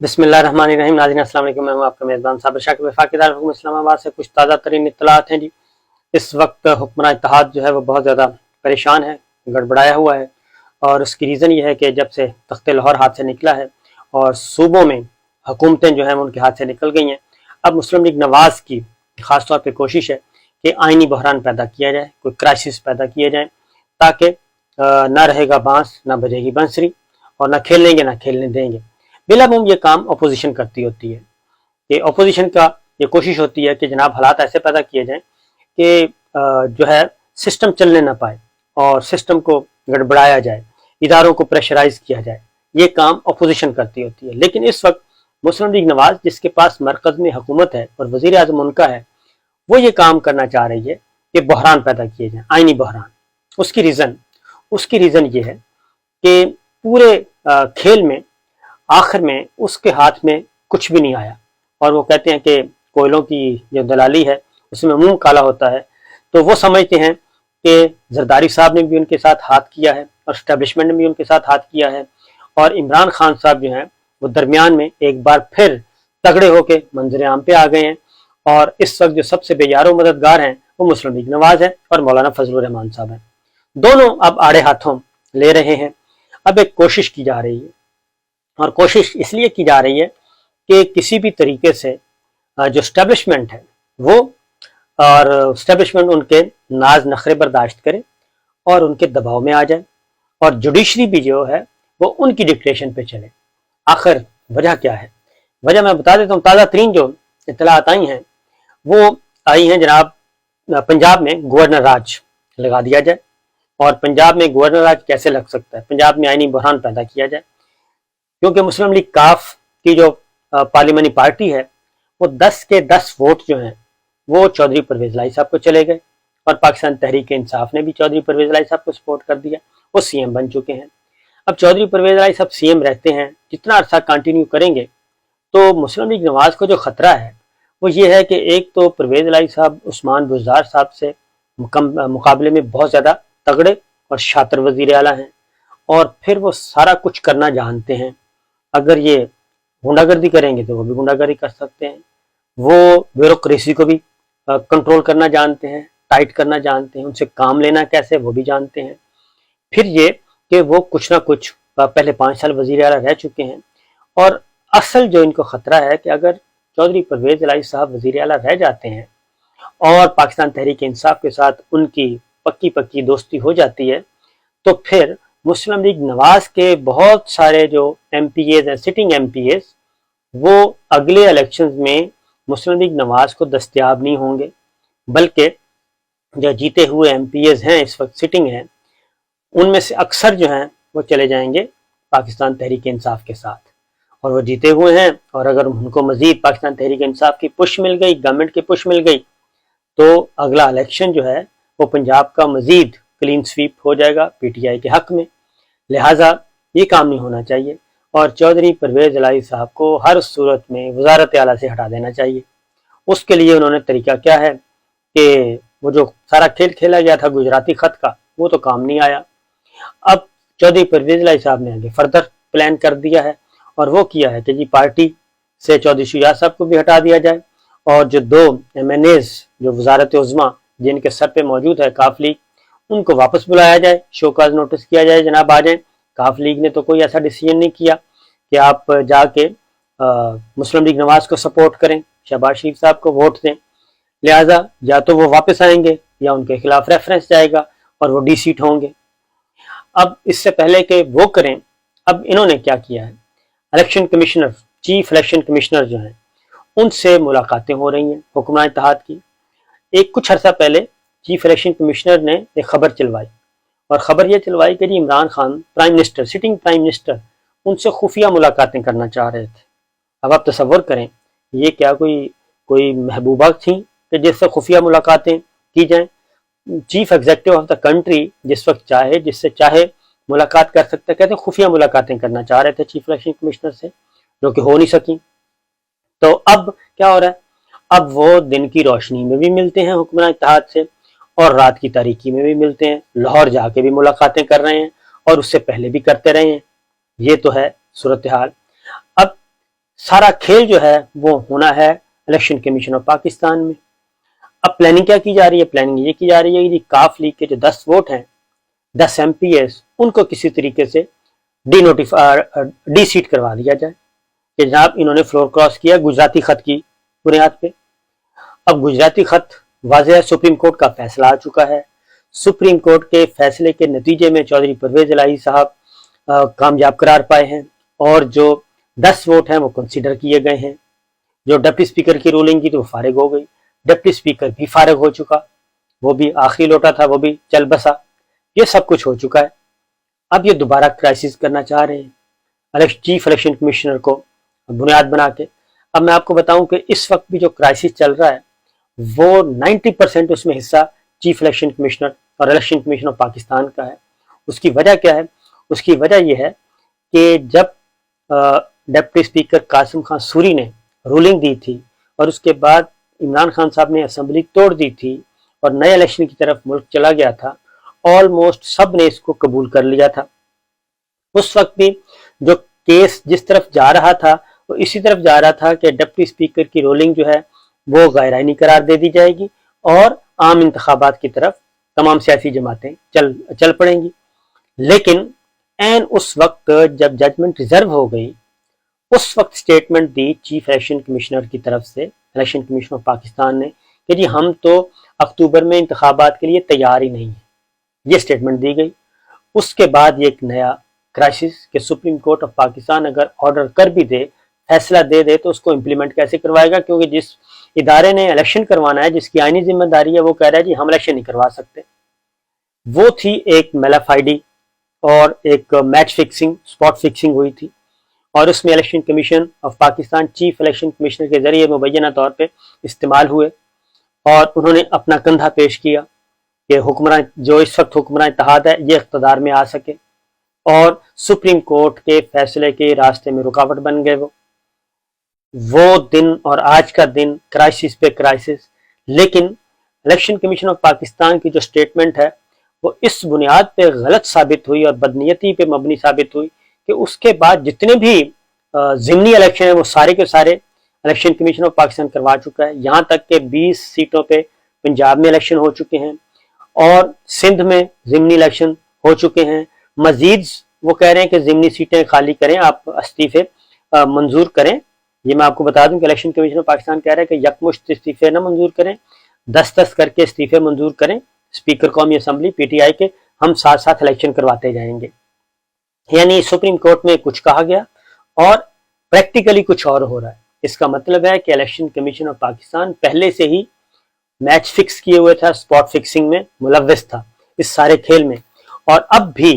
बिस्मिल्लाहिर्रहमानिर्रहीम। नाज़रीन अस्सलाम वालेकुम। मैं हूं आपका मेज़बान साबिर शाकिर वफाकी दारुल हुकूम इस्लामाबाद से कुछ ताज़ा तरीन इत्तलात हैं जी। इस वक्त हुक्मरान इत्तेहाद जो है वो बहुत ज़्यादा परेशान है, गड़बड़ाया हुआ है, और उसकी रीज़न ये है कि जब से तख्ते लाहौर हाथ से निकला है और सूबों में हुकूमतें जो हैं उनके हाथ से निकल गई हैं, अब मुस्लिम लीग नवाज़ की ख़ास तौर पर कोशिश है कि आइनी बहरान पैदा किया जाए, कोई क्राइसिस पैदा किए जाए, ताकि ना रहेगा बांस, ना बजेगी बंसरी, और ना खेलेंगे ना खेलने देंगे। बिलामुम ये काम अपोजिशन करती होती है कि अपोजिशन का ये कोशिश होती है कि जनाब हालात ऐसे पैदा किए जाएं कि जो है सिस्टम चलने ना पाए और सिस्टम को गड़बड़ाया जाए, इदारों को प्रेशराइज किया जाए। ये काम अपोजिशन करती होती है। लेकिन इस वक्त मुस्लिम लीग नवाज, जिसके पास मरकज में हुकूमत है और वजीर आज़म उनका है, वो ये काम करना चाह रही है कि बहरान पैदा किए जाए, आइनी बहरान। उसकी रीज़न ये है कि पूरे खेल में आखिर में उसके हाथ में कुछ भी नहीं आया, और वो कहते हैं कि कोयलों की जो दलाली है उसमें मुंह काला होता है। तो वो समझते हैं कि जरदारी साहब ने भी उनके साथ हाथ किया है और स्टैब्लिशमेंट ने भी उनके साथ हाथ किया है, और इमरान खान साहब जो हैं वो दरमियान में एक बार फिर तगड़े होके मंजर आम पे आ गए हैं। और इस वक्त जो सबसे बेयारो मददगार हैं वो मुस्लिम लीग नवाज है और मौलाना फजलुर रहमान साहब हैं। दोनों अब आड़े हाथों ले रहे हैं। अब एक कोशिश की जा रही है, और कोशिश इसलिए की जा रही है कि किसी भी तरीके से जो स्टैब्लिशमेंट है वो, और स्टैब्लिशमेंट उनके नाज नखरे बर्दाश्त करे और उनके दबाव में आ जाए, और जुडिशरी भी जो है वो उनकी डिक्टेशन पे चले। आखिर वजह क्या है? वजह मैं बता देता हूँ। ताज़ा तरीन जो इत्तलात आई हैं वो आई हैं जनाब, पंजाब में गवर्नर राज लगा दिया जाए। और पंजाब में गवर्नर राज कैसे लग सकता है? पंजाब में आइनी बहरान पैदा किया जाए, क्योंकि मुस्लिम लीग काफ की जो पार्लियामानी पार्टी है वो 10 के 10 वोट जो हैं वो चौधरी परवेज लाई साहब को चले गए, और पाकिस्तान तहरीक इंसाफ ने भी चौधरी परवेज लाई साहब को सपोर्ट कर दिया। वो सीएम बन चुके हैं। अब चौधरी परवेज लाई साहब सीएम रहते हैं, जितना अरसा कंटिन्यू करेंगे तो मुस्लिम लीग नवाज को जो खतरा है वो ये है कि एक तो परवेज लाई साहब उस्मान बुज़दार साहब से मुकाबले में बहुत ज़्यादा तगड़े और शातिर वज़ीर आला हैं, और फिर वो सारा कुछ करना जानते हैं। अगर ये गुंडागर्दी करेंगे तो वो भी गुंडागर्दी कर सकते हैं। वो ब्यूरोक्रेसी को भी कंट्रोल करना जानते हैं, टाइट करना जानते हैं, उनसे काम लेना कैसे वो भी जानते हैं। फिर ये कि वो कुछ ना कुछ पहले 5 साल वजीर आला रह चुके हैं, और असल जो इनको खतरा है कि अगर चौधरी परवेज इलाही साहब वजीर आला रह जाते हैं और पाकिस्तान तहरीक इंसाफ के साथ उनकी पक्की पक्की दोस्ती हो जाती है, तो फिर मुस्लिम लीग नवाज के बहुत सारे जो MPAs हैं, सिटिंग MPAs, वो अगले इलेक्शंस में मुस्लिम लीग नवाज को दस्तयाब नहीं होंगे, बल्कि जो जीते हुए MPAs हैं इस वक्त सिटिंग हैं, उनमें से अक्सर जो हैं वो चले जाएंगे पाकिस्तान तहरीक इंसाफ के साथ। और वो जीते हुए हैं, और अगर उनको मजीद पाकिस्तान तहरीक इंसाफ की पुश मिल गई, गवर्नमेंट की पुश मिल गई, तो अगला इलेक्शन जो है वो पंजाब का मजीद क्लीन स्वीप हो जाएगा PTI के हक में। लिहाजा ये काम नहीं होना चाहिए, और चौधरी परवेज इलाही साहब को हर सूरत में वजारत आला से हटा देना चाहिए। उसके लिए उन्होंने तरीका क्या है कि वो जो सारा खेल खेला गया था गुजराती खत का, वो तो काम नहीं आया। अब चौधरी परवेज इलाही साहब ने आगे फर्दर प्लान कर दिया है, और वो किया है कि जी पार्टी से चौधरी शुजा साहब को भी हटा दिया जाए, और जो 2 MNAs जो वजारत उज़्मा जिनके सर पे मौजूद है काफ लीग, उनको वापस बुलाया जाए, शोकाज नोटिस किया जाए, जनाब आ जाए। काफ लीग ने तो कोई ऐसा डिसीजन नहीं किया कि आप जाके मुस्लिम लीग नवाज को सपोर्ट करें, शहबाज शरीफ साहब को वोट दें। लिहाजा या तो वो वापस आएंगे या उनके खिलाफ रेफरेंस जाएगा और वो डीसीट होंगे। अब इससे पहले कि वो करें, अब इन्होंने क्या किया है, election commissioner, chief election commissioner जो हैं उनसे मुलाकातें हो रही हैं हुक्मरान इत्तेहाद की। एक कुछ अर्सा पहले चीफ इलेक्शन कमिश्नर ने एक खबर चलवाई, और ख़बर यह चलवाई कि जी Imran Khan prime minister, sitting prime minister, उनसे खुफिया मुलाकातें करना चाह रहे थे। अब आप तसव्वुर करें, ये क्या कोई महबूबा थी कि जिससे खुफिया मुलाकातें की जाएं? Chief executive of the country जिस वक्त चाहे, जिससे चाहे मुलाकात कर सकते, कहते खुफिया मुलाकातें करना चाह रहे थे चीफ इलेक्शन कमिश्नर से, जो कि हो नहीं सकी। तो अब क्या हो रहा है, अब वो दिन की रोशनी में भी मिलते हैं हुक्मरान इत्तेहाद से, और रात की तारीकी में भी मिलते हैं, लाहौर जाके भी मुलाकातें कर रहे हैं, और उससे पहले भी करते रहे हैं। ये तो है सूरत हाल। अब सारा खेल जो है वो होना है इलेक्शन कमीशन ऑफ पाकिस्तान में। अब प्लानिंग क्या की जा रही है? प्लानिंग ये की जा रही है कि काफ लीग के जो 10 वोट हैं, 10 MPs, उनको किसी तरीके से डी सीट करवा दिया जाए कि जनाब इन्होंने फ्लोर क्रॉस किया गुजराती खत की बुनियाद पे। अब गुजराती खत वाज़ेह है, सुप्रीम कोर्ट का फैसला आ चुका है। सुप्रीम कोर्ट के फैसले के नतीजे में चौधरी परवेज इलाही साहब कामयाब करार पाए हैं और जो 10 वोट हैं वो कंसीडर किए गए हैं। जो डिप्टी स्पीकर की रूलिंग की तो वो फारिग हो गई, डिप्टी स्पीकर भी फारिग हो चुका, वो भी आखिरी लोटा था, वो भी चल बसा, ये सब कुछ हो चुका है। अब ये दोबारा क्राइसिस करना चाह रहे हैं चीफ इलेक्शन कमिश्नर को बुनियाद बना के। अब मैं आपको बताऊं कि इस वक्त भी जो क्राइसिस चल रहा है वो 90% उसमें हिस्सा चीफ इलेक्शन कमिश्नर और इलेक्शन कमीशन ऑफ पाकिस्तान का है। उसकी वजह क्या है? उसकी वजह यह है कि जब डिप्टी स्पीकर कासिम खान सूरी ने रूलिंग दी थी और उसके बाद इमरान खान साहब ने असेंबली तोड़ दी थी और नए इलेक्शन की तरफ मुल्क चला गया था, ऑलमोस्ट सब ने इसको कबूल कर लिया था। उस वक्त भी जो केस जिस तरफ जा रहा था वो इसी तरफ जा रहा था कि डिप्टी स्पीकर की रूलिंग जो है वो गैर आईनी करार दे दी जाएगी और आम इंतखाबात की तरफ तमाम सियासी जमातें चल पड़ेंगी। लेकिन एन उस वक्त जब जजमेंट रिजर्व हो गई, उस वक्त स्टेटमेंट दी चीफ इलेक्शन कमिश्नर की तरफ से इलेक्शन कमीशन ऑफ पाकिस्तान ने कि जी हम तो अक्टूबर में इंतखाबात के लिए तैयार ही नहीं है, ये स्टेटमेंट दी गई। उसके बाद ये एक नया क्राइसिस कि सुप्रीम कोर्ट ऑफ पाकिस्तान अगर ऑर्डर कर भी दे, फैसला दे दे, तो उसको इम्प्लीमेंट कैसे करवाएगा? क्योंकि जिस इदारे ने इलेक्शन करवाना है, जिसकी आईनी जिम्मेदारी है, वो कह रहा है जी हम इलेक्शन नहीं करवा सकते। वो थी एक मेलाफाइडी और एक मैच फिक्सिंग, स्पॉट फिक्सिंग हुई थी और उसमें election commission of Pakistan chief election commissioner के जरिए मुबैना तौर पर इस्तेमाल हुए और उन्होंने अपना कंधा पेश किया कि हुक्मरान जो इस वक्त हुक्मरान इत्तेहाद है ये इख्तदार में आ सके और सुप्रीम कोर्ट के फैसले के रास्ते में रुकावट बन गए। वो दिन और आज का दिन क्राइसिस पे क्राइसिस। लेकिन इलेक्शन कमीशन ऑफ पाकिस्तान की जो स्टेटमेंट है वो इस बुनियाद पे गलत साबित हुई और बदनीयती पे मबनी साबित हुई कि उसके बाद जितने भी ज़िमनी इलेक्शन है वो सारे के सारे इलेक्शन कमीशन ऑफ पाकिस्तान करवा चुका है। यहाँ तक कि 20 सीटों पे पंजाब में इलेक्शन हो चुके हैं और सिंध में ज़िमनी इलेक्शन हो चुके हैं। मजीद वो कह रहे हैं कि ज़िमनी सीटें खाली करें, आप इस्तीफे मंजूर करें। ये मैं आपको बता दूं कि इलेक्शन कमीशन ऑफ पाकिस्तान कह रहा है कि यकमुश्त इस्तीफे न मंजूर करें, 10-10 करके इस्तीफे मंजूर करें स्पीकर कौमी असम्बली PTI के, हम साथ साथ इलेक्शन करवाते जाएंगे। यानी सुप्रीम कोर्ट में कुछ कहा गया और प्रैक्टिकली कुछ और हो रहा है। इसका मतलब है कि इलेक्शन कमीशन ऑफ पाकिस्तान पहले से ही मैच फिक्स किए हुए था, स्पॉट फिक्सिंग में मुलव्वस था इस सारे खेल में, और अब भी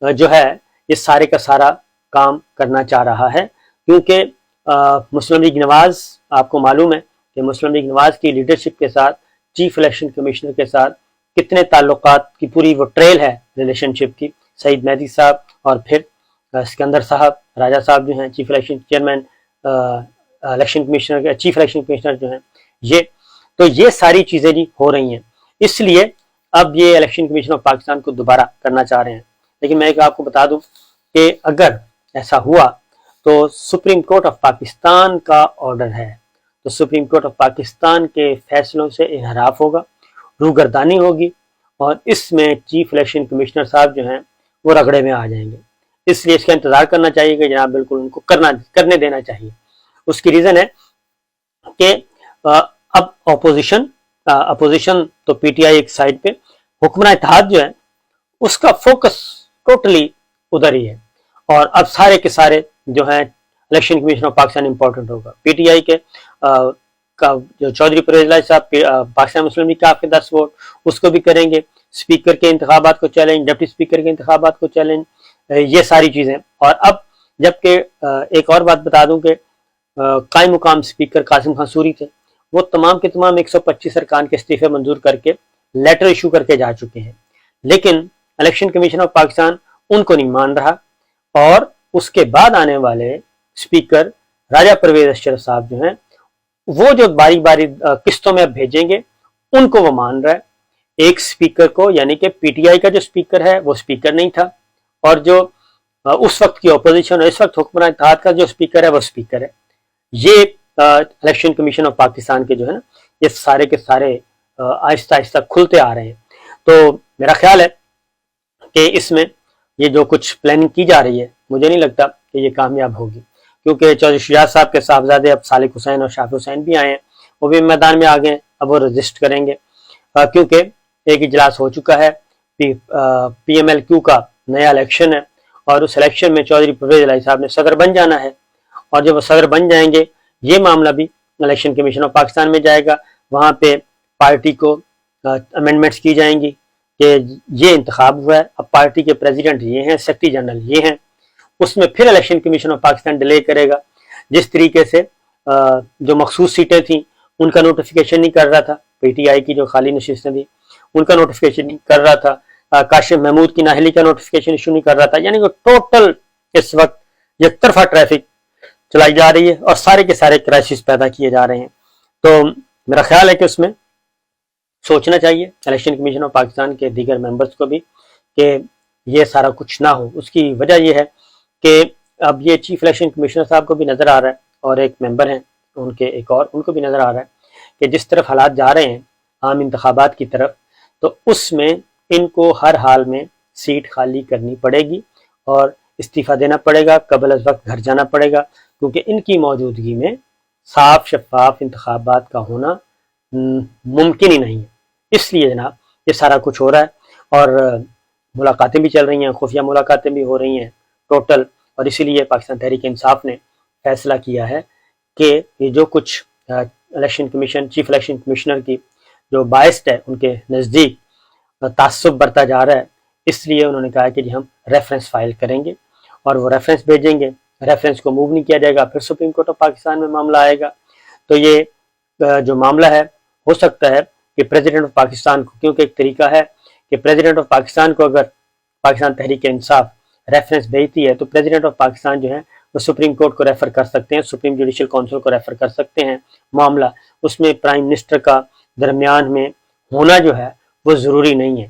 जो है ये सारे का सारा काम करना चाह रहा है। क्योंकि मुस्लिम लीग नवाज, आपको मालूम है कि मुस्लिम लीग नवाज की लीडरशिप के साथ चीफ इलेक्शन कमिश्नर के साथ कितने ताल्लुकात की पूरी वो ट्रेल है रिलेशनशिप की। सईद मेहदी साहब और फिर सिकंदर साहब, राजा साहब जो हैं chief election chairman, election commissioner, chief election commissioner जो हैं, ये सारी चीज़ें जी हो रही हैं। इसलिए अब ये इलेक्शन कमीशन ऑफ पाकिस्तान को दोबारा करना चाह रहे हैं। लेकिन मैं आपको बता दूं कि अगर ऐसा हुआ तो सुप्रीम कोर्ट ऑफ पाकिस्तान का ऑर्डर है, तो सुप्रीम कोर्ट ऑफ पाकिस्तान के फैसलों से इनहराफ होगा, रूगर्दानी होगी और इसमें चीफ इलेक्शन कमिश्नर साहब जो हैं वो रगड़े में आ जाएंगे। इसलिए इसका इंतजार करना चाहिए कि जनाब बिल्कुल उनको करने देना चाहिए। उसकी रीज़न है कि अब अपोजिशन तो PTI एक साइड पे, हुक्मरान इत्तेहाद जो है उसका फोकस टोटली उधर ही है और अब सारे के सारे जो है election commission of Pakistan important होगा। PTI के का जो चौधरी परवेज इलाही साहब पाकिस्तान मुस्लिम लीग का आपके 10 वोट उसको भी करेंगे, स्पीकर के इंतखाबात को चैलेंज, डिप्टी स्पीकर के इंतखाबात को चैलेंज, ये सारी चीज़ें। और अब जबकि एक और बात बता दूं कि कायम मुकाम स्पीकर कासिम खान सूरी थे, वो तमाम के तमाम 125 अरकान के इस्तीफे मंजूर करके लेटर इशू करके जा चुके हैं, लेकिन इलेक्शन कमीशन ऑफ पाकिस्तान उनको नहीं मान रहा और उसके बाद आने वाले स्पीकर राजा परवेज अशरफ साहब जो हैं वो जो बारी बारी किस्तों में अब भेजेंगे उनको वो मान रहा है। एक स्पीकर को, यानी कि PTI का जो स्पीकर है वो स्पीकर नहीं था और जो उस वक्त की अपोजिशन और इस वक्त हुक्मरान इत्तेहाद का जो स्पीकर है वो स्पीकर है। یہ الیکشن کمیشن آف پاکستان کے جو ہے نا یہ سارے کے سارے آہستہ آہستہ کھلتے آ رہے ہیں. تو میرا خیال ہے کہ اس میں یہ جو کچھ پلاننگ کی جا رہی ہے مجھے نہیں لگتا کہ یہ کامیاب ہوگی، کیونکہ چودھری شجاعت صاحب کے صاحبزادے اب سالک حسین اور شافی حسین بھی آئے ہیں، وہ بھی میدان میں آ گئے ہیں. اب وہ رجسٹ کریں گے کیونکہ ایک اجلاس ہو چکا ہے، پی ایم ایل کیو کا نیا الیکشن ہے، اور اس الیکشن میں چودھری پرویز الہی صاحب نے صدر بن جانا ہے، اور جب وہ صدر بن جائیں گے یہ معاملہ بھی الیکشن کمیشن آف پاکستان میں جائے گا. وہاں پہ پارٹی کو امینڈمنٹس کی جائیں گی کہ یہ انتخاب ہوا ہے، اب پارٹی کے پریزیڈنٹ یہ ہیں، سیکرٹری جنرل یہ ہیں. اس میں پھر election commission of Pakistan delay کرے گا. جس طریقے سے جو مخصوص سیٹیں تھیں ان کا نوٹیفیکیشن نہیں کر رہا تھا، پی ٹی آئی کی جو خالی نشستیں تھیں ان کا نوٹیفیکیشن نہیں کر رہا تھا، کاشف محمود کی نااہلی کا نوٹیفیکیشن ایشو نہیں کر رہا تھا. یعنی کہ ٹوٹل اس وقت یک طرفہ ٹریفک چلائی جا رہی ہے اور سارے کے سارے کرائسس پیدا کیے جا رہے ہیں. تو میرا خیال ہے کہ اس میں سوچنا چاہیے الیکشن کمیشن آف پاکستان کے دیگر ممبرز کو بھی کہ یہ سارا کچھ نہ ہو. اس کی وجہ یہ ہے کہ اب یہ چیف الیکشن کمشنر صاحب کو بھی نظر آ رہا ہے اور ایک ممبر ہیں ان کے ایک اور، ان کو بھی نظر آ رہا ہے کہ جس طرف حالات جا رہے ہیں عام انتخابات کی طرف، تو اس میں ان کو ہر حال میں سیٹ خالی کرنی پڑے گی اور استعفیٰ دینا پڑے گا، قبل از وقت گھر جانا پڑے گا، کیونکہ ان کی موجودگی میں صاف شفاف انتخابات کا ہونا ممکن ہی نہیں ہے. اس لیے جناب یہ سارا کچھ ہو رہا ہے اور ملاقاتیں بھی چل رہی ہیں، خفیہ ملاقاتیں بھی ہو رہی ہیں ٹوٹل. اور اسی لیے پاکستان تحریک انصاف نے فیصلہ کیا ہے کہ یہ جو کچھ election commission chief election commissioner کی جو باعث ہے ان کے نزدیک تعصب برتا جا رہا ہے، اس لیے انہوں نے کہا کہ جی ہم ریفرنس فائل کریں گے اور وہ ریفرنس بھیجیں گے. ریفرنس کو موو نہیں کیا جائے گا، پھر سپریم کورٹ آف پاکستان میں معاملہ آئے گا. تو یہ جو معاملہ ہے ہو سکتا ہے کہ پریزیڈنٹ آف پاکستان کو، کیونکہ ایک طریقہ ہے کہ پریزیڈنٹ آف پاکستان کو اگر پاکستان تحریک انصاف ریفرنس بھیجتی ہے تو پریزیڈنٹ آف پاکستان جو ہے وہ سپریم کورٹ کو ریفر کر سکتے ہیں، سپریم جوڈیشل کونسل کو ریفر کر سکتے ہیں معاملہ. اس میں پرائم منسٹر کا درمیان میں ہونا جو ہے وہ ضروری نہیں ہے.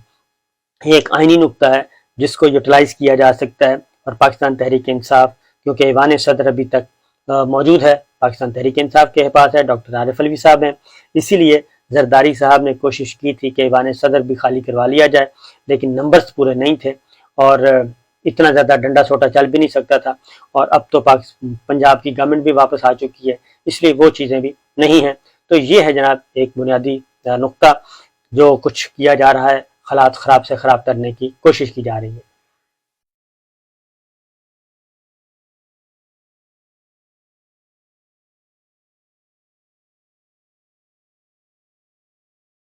یہ ایک آئینی نقطہ ہے جس کو یوٹیلائز کیا جا سکتا ہے. اور پاکستان تحریک انصاف کیونکہ ایوان صدر ابھی تک موجود ہے، پاکستان تحریک انصاف کے پاس ہے، ڈاکٹر عارف علوی صاحب ہیں، اسی لیے زرداری صاحب نے کوشش کی تھی کہ ایوان صدر بھی خالی کروا لیا جائے، لیکن نمبرز پورے نہیں تھے اور اتنا زیادہ ڈنڈا سوٹا چل بھی نہیں سکتا تھا. اور اب تو پنجاب کی گورنمنٹ بھی واپس آ چکی ہے، اس لیے وہ چیزیں بھی نہیں ہیں. تو یہ ہے جناب ایک بنیادی نقطہ جو کچھ کیا جا رہا ہے، حالات خراب سے خراب کرنے کی کوشش کی جا رہی ہے.